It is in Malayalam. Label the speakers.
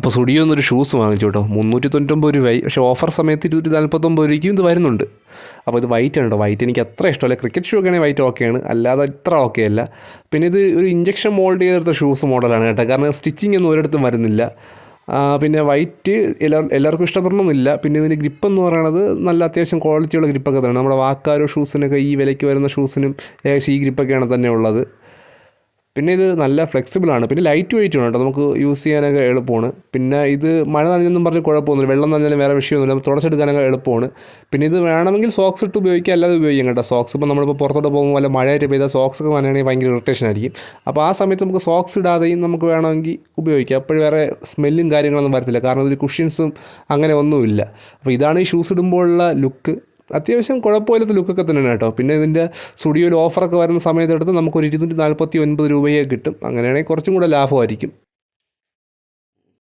Speaker 1: അപ്പോൾ സ്റ്റുഡിയോ എന്നൊരു ഷൂസ് വാങ്ങിച്ചു കേട്ടോ, 399 രൂപയായി. പക്ഷേ ഓഫർ സമയത്ത് 249 രൂപയ്ക്കും ഇത് വരുന്നുണ്ട്. അപ്പോൾ ഇത് വൈറ്റ് ആണ് കേട്ടോ. വൈറ്റ് എനിക്ക് അത്ര ഇഷ്ടമല്ല. ക്രിക്കറ്റ് ഷൂ ഒക്കെ ആണെങ്കിൽ വൈറ്റ് ഓക്കെയാണ്, അല്ലാതെ ഇത്ര ഓക്കെ അല്ല. പിന്നെ ഇത് ഒരു ഇഞ്ചക്ഷൻ മോൾഡ് ചെയ്തെടുത്ത ഷൂസ് മോഡലാണ് കേട്ടോ, കാരണം സ്റ്റിച്ചിങ് ഒന്നും ഒരിടത്തും വരുന്നില്ല. പിന്നെ വൈറ്റ് എല്ലാവർക്കും ഇഷ്ടപ്പെടണമെന്നില്ല. പിന്നെ ഇതിന് ഗ്രിപ്പ് എന്ന് പറയുന്നത് നല്ല അത്യാവശ്യം ക്വാളിറ്റിയുള്ള ഗ്രിപ്പൊക്കെ തന്നെ. നമ്മുടെ വാക്കാരോ ഷൂസിനൊക്കെ ഈ വിലയ്ക്ക് വരുന്ന ഷൂസിനും ഏകദേശം ഈ ഗ്രിപ്പൊക്കെയാണ് തന്നെ ഉള്ളത്. പിന്നെ ഇത് നല്ല ഫ്ലെക്സിബിളാണ്. പിന്നെ ലൈറ്റ് വെയിറ്റ് ആണ് കേട്ടോ, നമുക്ക് യൂസ് ചെയ്യാനൊക്കെ എളുപ്പമാണ്. പിന്നെ ഇത് മഴ നനഞ്ഞൊന്നും പറഞ്ഞ് കുഴപ്പമൊന്നുമില്ല, വെള്ളം നനഞ്ഞാലും വേറെ വിഷയമൊന്നുമില്ല, നമുക്ക് തുടച്ചെടുക്കാനൊക്കെ എളുപ്പമാണ്. പിന്നെ ഇത് വേണമെങ്കിൽ സോക്സ് ഇട്ട് ഉപയോഗിക്കുക, അല്ലാതെ ഉപയോഗിക്കാം കേട്ടോ. സോക്സ് ഇപ്പോൾ നമ്മളിപ്പോൾ പുറത്തോട്ട് പോകുമ്പോൾ വല്ല മഴയായിട്ട് പെയ്താൽ സോക്സ് ഒക്കെ നനയണമെങ്കിൽ ഭയങ്കര ഇറിറ്റേഷൻ ആയിരിക്കും. അപ്പോൾ ആ സമയത്ത് നമുക്ക് സോക്സ് ഇടാതെയും നമുക്ക് വേണമെങ്കിൽ ഉപയോഗിക്കാം. അപ്പോഴും വേറെ സ്മെല്ലും കാര്യങ്ങളൊന്നും വരത്തില്ല, കാരണം ഇതിൽ കുഷ്യൻസും അങ്ങനെ ഒന്നുമില്ല. അപ്പോൾ ഇതാണ് ഈ ഷൂസ് ഇടുമ്പോഴുള്ള ലുക്ക്. അത്യാവശ്യം കുഴപ്പമില്ലാത്ത ലുക്കൊക്കെ തന്നെയാണ് കേട്ടോ. പിന്നെ ഇതിൻ്റെ സ്റ്റുഡിയോയിൽ ഓഫറൊക്കെ വരുന്ന സമയത്തെടുത്ത് നമുക്കൊരു 249 രൂപയെ കിട്ടും. അങ്ങനെയാണെങ്കിൽ കുറച്ചും കൂടെ ലാഭമായിരിക്കും.